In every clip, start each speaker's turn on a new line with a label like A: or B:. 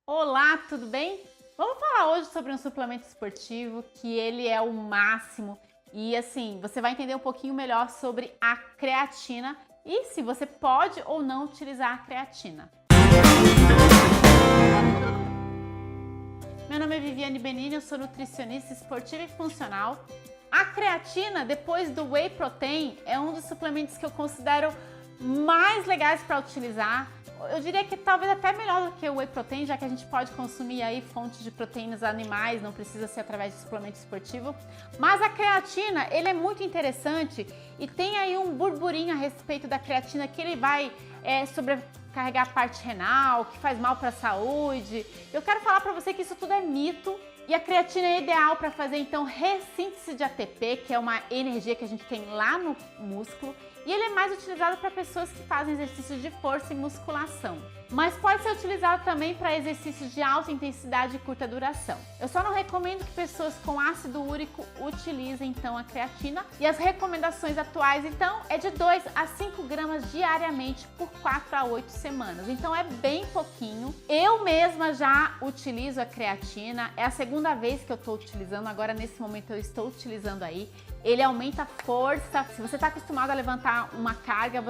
A: Olá, tudo bem? Vamos falar hoje sobre um suplemento esportivo que ele é o máximo e assim, você vai entender um pouquinho melhor sobre a creatina e se você pode ou não utilizar a creatina. Meu nome é Viviane Benini, eu sou nutricionista esportiva e funcional. A creatina, depois do whey protein, é um dos suplementos que eu considero mais legais para utilizar. Eu diria que talvez até melhor do que o whey protein, já que a gente pode consumir aí fontes de proteínas animais, não precisa ser através de suplemento esportivo. Mas a creatina, ele é muito interessante e tem aí um burburinho a respeito da creatina que ele vai sobrecarregar a parte renal, que faz mal para a saúde. Eu quero falar para você que isso tudo é mito. E a creatina é ideal para fazer então ressíntese de ATP, que é uma energia que a gente tem lá no músculo, e ele é mais utilizado para pessoas que fazem exercícios de força e musculação. Mas pode ser utilizado também para exercícios de alta intensidade e curta duração. Eu só não recomendo que pessoas com ácido úrico utilizem então a creatina, e as recomendações atuais então é de 2 a 5 gramas diariamente por 4 a 8 semanas. Então é bem pouquinho. Eu mesma já utilizo a creatina, é a segunda vez que eu estou utilizando, agora nesse momento eu estou utilizando aí. Ele aumenta a força. Se você está acostumado a levantar uma carga,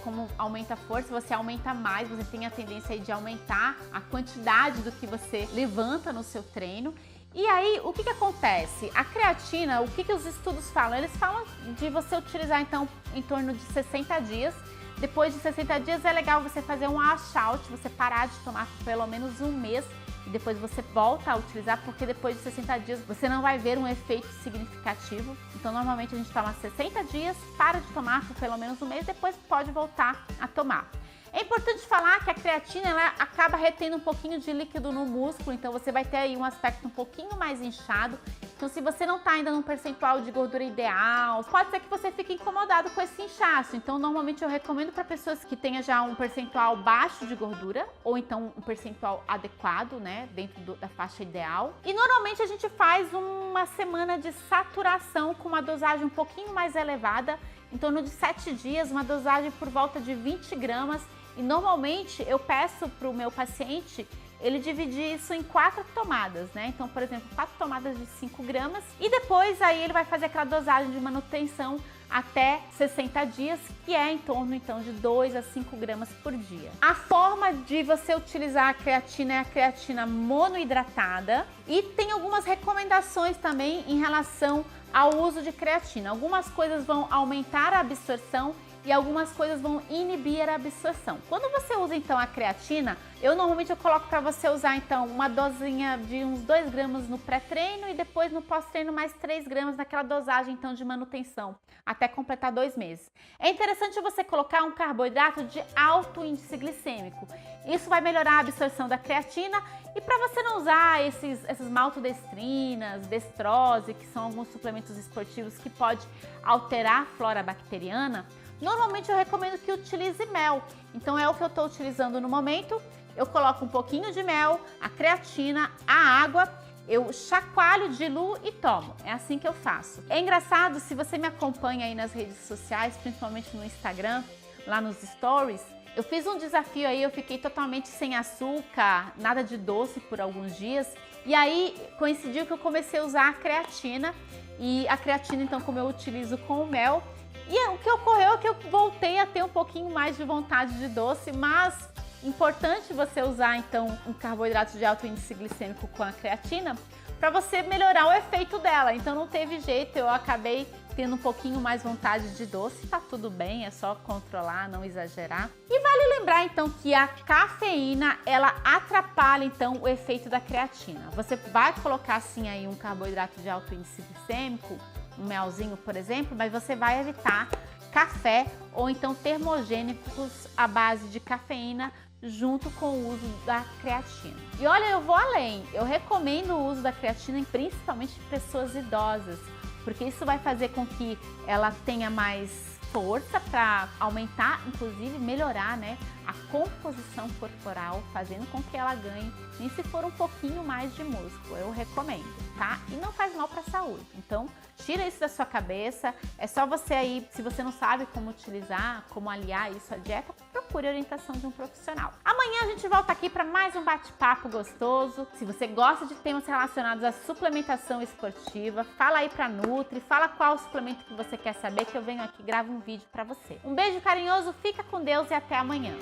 A: como aumenta a força, você aumenta mais, você tem a tendência aí de aumentar a quantidade do que você levanta no seu treino. E aí, o que acontece? A creatina, o que os estudos falam? Eles falam de você utilizar então em torno de 60 dias. Depois de 60 dias é legal você fazer um washout, você parar de tomar por pelo menos um mês e depois você volta a utilizar, porque depois de 60 dias você não vai ver um efeito significativo. Então normalmente a gente toma 60 dias, para de tomar por pelo menos um mês, depois pode voltar a tomar. É importante falar que a creatina ela acaba retendo um pouquinho de líquido no músculo, então você vai ter aí um aspecto um pouquinho mais inchado. Então se você não está ainda num percentual de gordura ideal, pode ser que você fique incomodado com esse inchaço. Então normalmente eu recomendo para pessoas que tenham já um percentual baixo de gordura, ou então um percentual adequado, né, dentro da faixa ideal. E normalmente a gente faz uma semana de saturação com uma dosagem um pouquinho mais elevada, em torno de 7 dias, uma dosagem por volta de 20 gramas. E normalmente eu peço para o meu paciente ele dividir isso em 4 tomadas, né? Então, por exemplo, 4 tomadas de 5 gramas e depois aí ele vai fazer aquela dosagem de manutenção até 60 dias, que é em torno então de 2 a 5 gramas por dia. A forma de você utilizar a creatina é a creatina monoidratada e tem algumas recomendações também em relação ao uso de creatina. Algumas coisas vão aumentar a absorção e algumas coisas vão inibir a absorção. Quando você usa então a creatina, normalmente eu coloco para você usar então uma dosinha de uns 2 gramas no pré-treino e depois no pós-treino mais 3 gramas naquela dosagem então de manutenção, até completar 2 meses. É interessante você colocar um carboidrato de alto índice glicêmico. Isso vai melhorar a absorção da creatina, e para você não usar essas maltodestrinas, destrose, que são alguns suplementos esportivos que pode alterar a flora bacteriana, normalmente eu recomendo que utilize mel. Então é o que eu estou utilizando no momento. Eu coloco um pouquinho de mel, a creatina, a água, eu chacoalho, diluo e tomo. É assim que eu faço. É engraçado, se você me acompanha aí nas redes sociais, principalmente no Instagram, lá nos stories, eu fiz um desafio aí, eu fiquei totalmente sem açúcar, nada de doce por alguns dias. E aí coincidiu que eu comecei a usar a creatina. E a creatina, então, como eu utilizo com o mel, e o que ocorreu é que eu voltei a ter um pouquinho mais de vontade de doce, mas importante você usar então um carboidrato de alto índice glicêmico com a creatina para você melhorar o efeito dela. Então não teve jeito, eu acabei tendo um pouquinho mais vontade de doce, tá tudo bem, é só controlar, não exagerar. E vale lembrar então que a cafeína, ela atrapalha então o efeito da creatina. Você vai colocar assim aí um carboidrato de alto índice glicêmico, um melzinho, por exemplo, mas você vai evitar café ou então termogênicos à base de cafeína junto com o uso da creatina. E olha, eu vou além, eu recomendo o uso da creatina principalmente em pessoas idosas, porque isso vai fazer com que ela tenha mais força para aumentar, inclusive melhorar, né, a composição corporal, fazendo com que ela ganhe, nem se for um pouquinho mais de músculo, eu recomendo, tá? E não faz mal para a saúde. Então, tira isso da sua cabeça. É só você aí, se você não sabe como utilizar, como aliar isso à dieta, procure a orientação de um profissional. Amanhã a gente volta aqui para mais um bate-papo gostoso. Se você gosta de temas relacionados à suplementação esportiva, fala aí pra Nutri, fala qual suplemento que você quer saber, que eu venho aqui e gravo um vídeo para você. Um beijo carinhoso, fica com Deus e até amanhã.